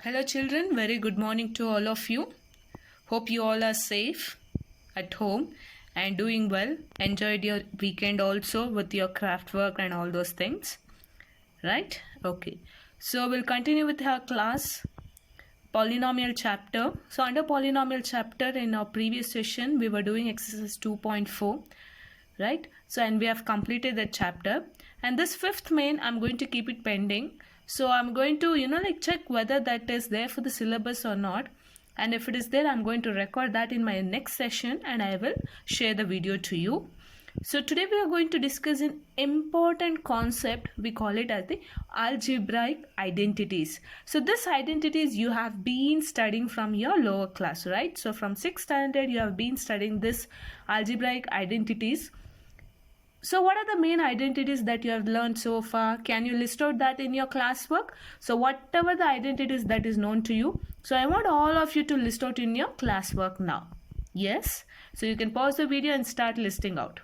Hello children, very good morning to all of you. Hope you all are safe at home and doing well. Enjoyed your weekend also with your craft work and all those things. Right? Okay. So we'll continue with our class polynomial chapter. So under polynomial chapter in our previous session we were doing exercise 2.4, right? So and we have completed that chapter, and this fifth main I'm going to keep it pending. So I'm going to check whether that is there for the syllabus or not, and if it is there I'm going to record that in my next session and I will share the video to you. So today we are going to discuss an important concept. We call it as the algebraic identities. So this identities you have been studying from your lower class, right? So from 6th standard you have been studying this algebraic identities. So what are the main identities that you have learned so far? Can you list out that in your classwork? So whatever the identities that is known to you, so I want all of you to list out in your classwork now. Yes? So you can pause the video and start listing out.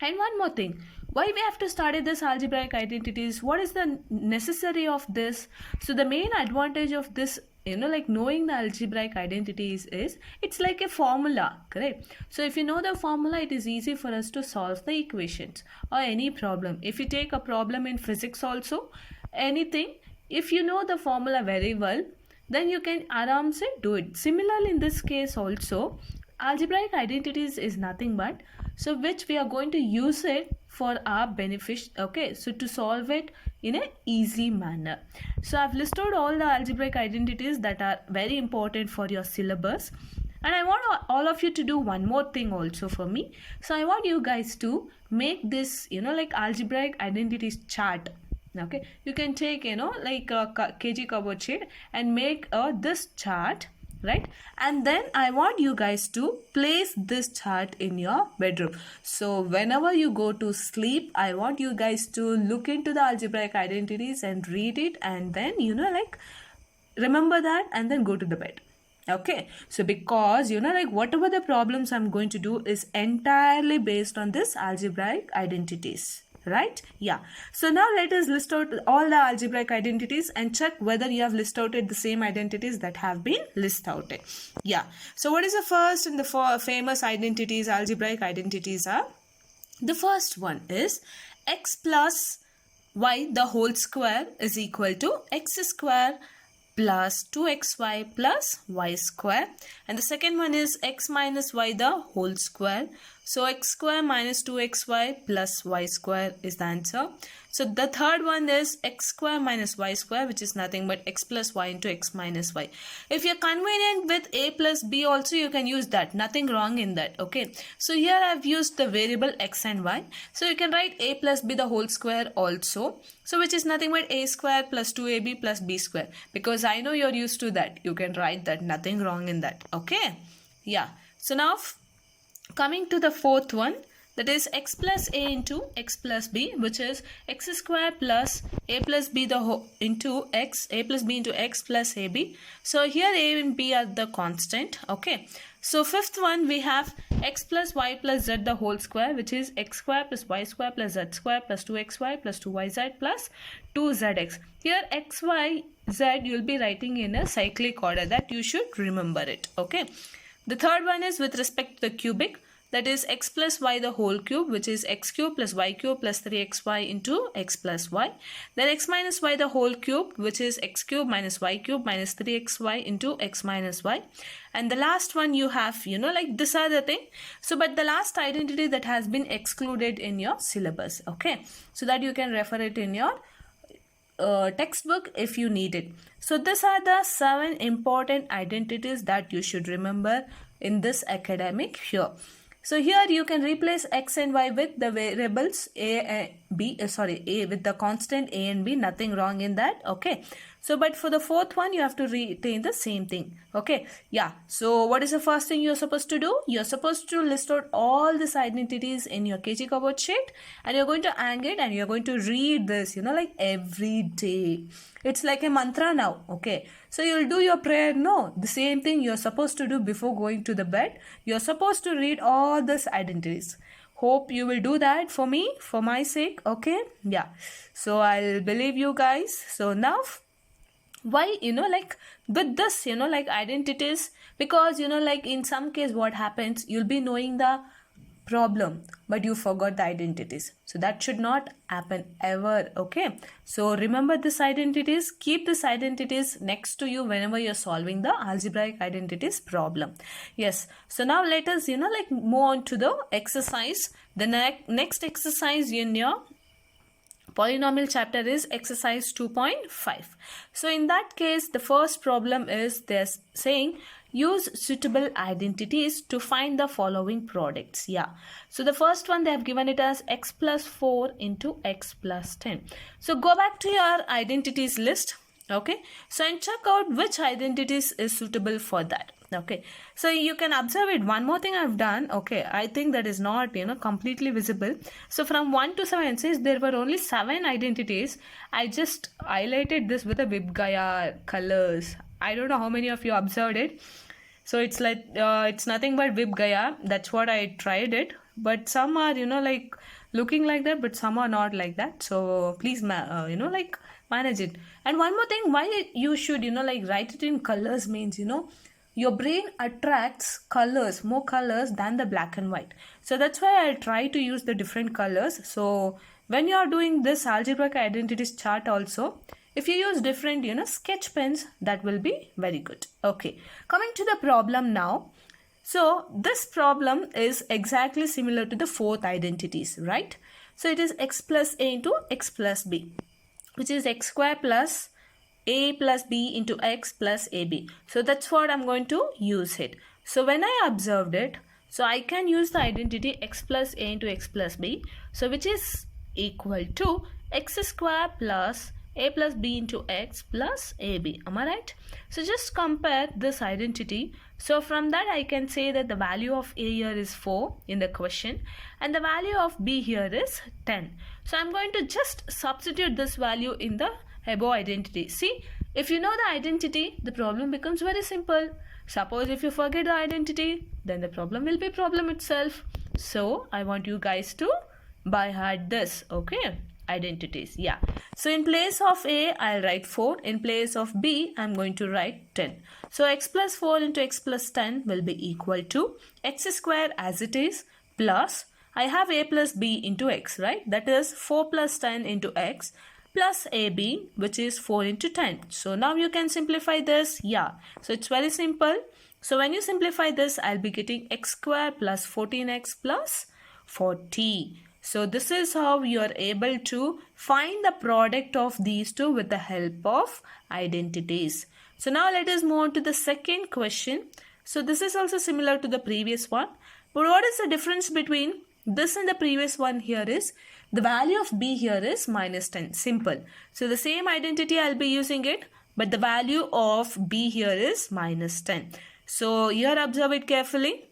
And one more thing, why we have to study this algebraic identities? What is the necessary of this? So the main advantage of this, knowing the algebraic identities is it's like a formula, correct? So if you know the formula, it is easy for us to solve the equations or any problem. If you take a problem in physics also, anything, if you know the formula very well, then you can aram se do it. Similarly in this case also, algebraic identities is nothing but so which we are going to use it for our benefit, okay, so to solve it in a easy manner. So I've listed all the algebraic identities that are very important for your syllabus, and I want all of you to do one more thing also for me. So I want you guys to make this algebraic identities chart. Okay, you can take a kg cupboard sheet and make this chart, right? And then I want you guys to place this chart in your bedroom. So whenever you go to sleep, I want you guys to look into the algebraic identities and read it, and then remember that and then go to the bed. Okay, so because whatever the problems I'm going to do is entirely based on this algebraic identities, right? Yeah, so now let us list out all the algebraic identities and check whether you have listed out the same identities that have been listed out. Yeah, so what is the first and the famous identities, algebraic identities are? The first one is x plus y the whole square is equal to x square plus 2xy plus y square, and the second one is x minus y the whole square. So x square minus 2xy plus y square is the answer. So the third one is x square minus y square, which is nothing but x plus y into x minus y. If you're convenient with a plus b also, you can use that. Nothing wrong in that. Okay. So here I've used the variable x and y. So you can write a plus b the whole square also. So which is nothing but a square plus 2ab plus b square. Because I know you're used to that. You can write that. Nothing wrong in that. Okay. Yeah. So now coming to the fourth one, that is x plus a into x plus b, which is x square plus a plus b the whole into x, a plus b into x plus ab. So here a and b are the constant. Okay. So fifth one we have x plus y plus z the whole square, which is x square plus y square plus z square plus 2xy plus 2yz plus 2zx. Here x, y, z you'll be writing in a cyclic order, that you should remember it. Okay. The third one is with respect to the cubic, that is x plus y the whole cube, which is x cube plus y cube plus 3xy into x plus y. Then x minus y the whole cube, which is x cube minus y cube minus 3xy into x minus y. And the last one you have, this are the thing. So, but the last identity that has been excluded in your syllabus. Okay. So that you can refer it in your textbook if you need it. So these are the 7 important identities that you should remember in this academic year. So here you can replace x and y with the variables a and b, a with the constant a and b, nothing wrong in that. Okay. So but for the fourth one you have to retain the same thing. Okay. Yeah. So what is the first thing you're supposed to do? You're supposed to list out all these identities in your KG cupboard sheet, and you're going to hang it and you're going to read this, every day. It's like a mantra now. Okay. So you'll do your prayer. No, the same thing you're supposed to do before going to the bed. You're supposed to read all these identities. Hope you will do that for me, for my sake. Okay. Yeah. So I'll believe you guys. So now why, like with this, like identities, because like in some case what happens, you'll be knowing the problem but you forgot the identities, so that should not happen ever. Okay, so remember this identities, keep this identities next to you whenever you're solving the algebraic identities problem. Yes, so now let us like move on to the exercise. The next exercise in your polynomial chapter is exercise 2.5. So in that case, the first problem is they're saying use suitable identities to find the following products. Yeah, so the first one they have given it as x plus 4 into x plus 10. So go back to your identities list. Okay, so and check out which identities is suitable for that. Okay, so you can observe it. One more thing I've done. Okay, I think that is not completely visible. So from 1 to 7 says there were only 7 identities. I just highlighted this with a VibGaia colors. I don't know how many of you observed it. So it's like it's nothing but VibGaia. That's what I tried it. But some are like looking like that, but some are not like that. So please like manage it. And one more thing, why you should like write it in colors means your brain attracts colors, more colors than the black and white. So that's why I try to use the different colors. So when you are doing this algebraic identities chart also, if you use different sketch pens, that will be very good. Okay, coming to the problem now. So this problem is exactly similar to the fourth identities, right? So it is x plus a into x plus b, which is x square plus a plus b into x plus ab. So that's what I'm going to use it. So when I observed it, so I can use the identity x plus a into x plus b, so which is equal to x square plus a plus b into x plus ab. Am I right? So just compare this identity. So from that I can say that the value of a here is 4 in the question and the value of b here is 10. So I'm going to just substitute this value in the above identity. See, if you know the identity, the problem becomes very simple. Suppose if you forget the identity, then the problem will be problem itself. So I want you guys to by heart this. Okay, identities. Yeah, so in place of a I'll write 4, in place of b I'm going to write 10. So x plus 4 into x plus 10 will be equal to x square as it is plus I have a plus b into x, right? That is 4 plus 10 into x plus ab, which is 4 into 10. So now you can simplify this. Yeah, so it's very simple. So when you simplify this, I'll be getting x square plus 14x plus 40. So this is how you are able to find the product of these two with the help of identities. So now let us move on to the second question. So this is also similar to the previous one. But what is the difference between this and the previous one here is the value of b here is minus 10. Simple. So the same identity I'll be using it, but the value of b here is minus 10. So here observe it carefully.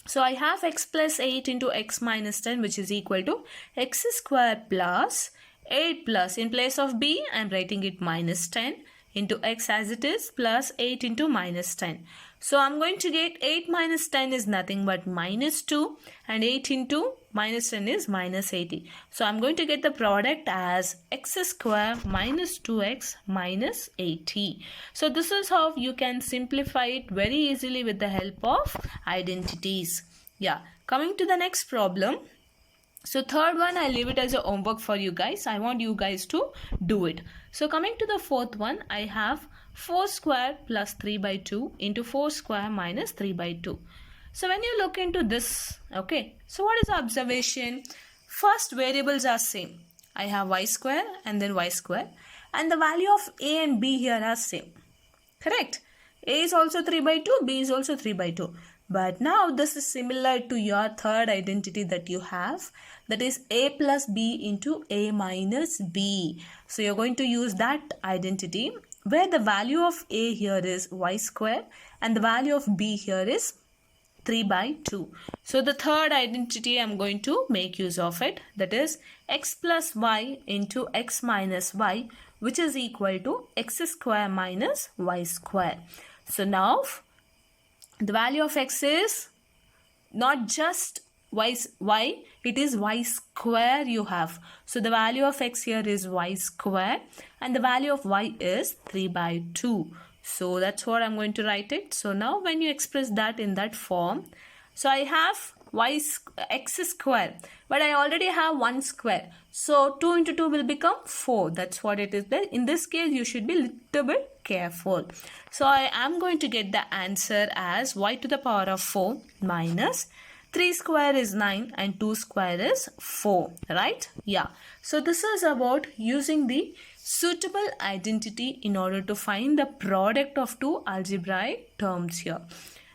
So I have x plus 8 into x minus 10, which is equal to x square plus 8 plus, in place of b I'm writing it minus 10 into x as it is plus 8 into minus 10. So I'm going to get 8 minus 10 is nothing but minus 2 and 8 into minus 10 is minus 80. So I'm going to get the product as x square minus 2x minus 80. So this is how you can simplify it very easily with the help of identities. Yeah, coming to the next problem. So third one, I leave it as a homework for you guys. I want you guys to do it. So coming to the fourth one, I have 4 square plus 3 by 2 into 4 square minus 3 by 2. So when you look into this, okay, so what is the observation? First variables are same. I have y square and then y square, and the value of a and b here are same. Correct? A is also 3 by 2, b is also 3 by 2. But now this is similar to your third identity that you have, that is a plus b into a minus b. So you're going to use that identity where the value of a here is y square and the value of b here is 3 by 2. So the third identity I'm going to make use of it, that is x plus y into x minus y, which is equal to x square minus y square. So now the value of x is not just y, it is y square you have. So the value of x here is y square and the value of y is 3 by 2. So that's what I'm going to write it. So now when you express that in that form, so I have x square, but I already have 1 square. So 2 into 2 will become 4. That's what it is there. In this case, you should be a little bit careful. So I am going to get the answer as y to the power of 4 minus 3 square is 9 and 2 square is 4, right? Yeah. So this is about using the suitable identity in order to find the product of two algebraic terms here.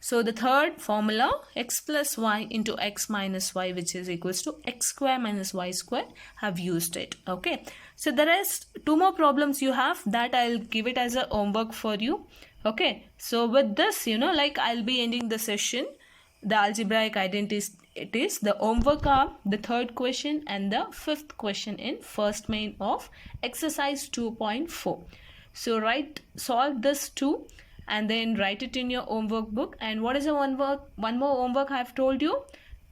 So the third formula, x plus y into x minus y, which is equals to x square minus y square, have used it. Okay. So the rest, 2 more problems you have that I'll give it as a homework for you. Okay. So with this, like I'll be ending the session. The algebraic identity, it is the homework are the third question and the fifth question in first main of exercise 2.4. So solve this 2 and then write it in your homework book. And what is the one more homework I have told you?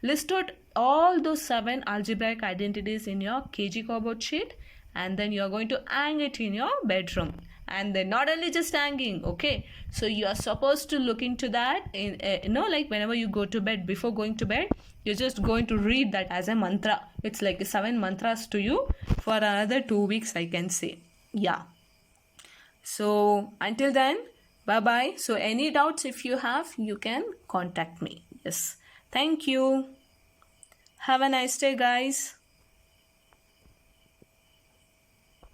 List out all those 7 algebraic identities in your KG cardboard sheet, and then you are going to hang it in your bedroom. And then not only just hanging, okay, so you are supposed to look into that in like whenever you go to bed, before going to bed, you're just going to read that as a mantra. It's like 7 mantras to you for another 2 weeks, I can say. Yeah. So until then, bye bye. So any doubts if you have, you can contact me. Yes. Thank you. Have a nice day, guys.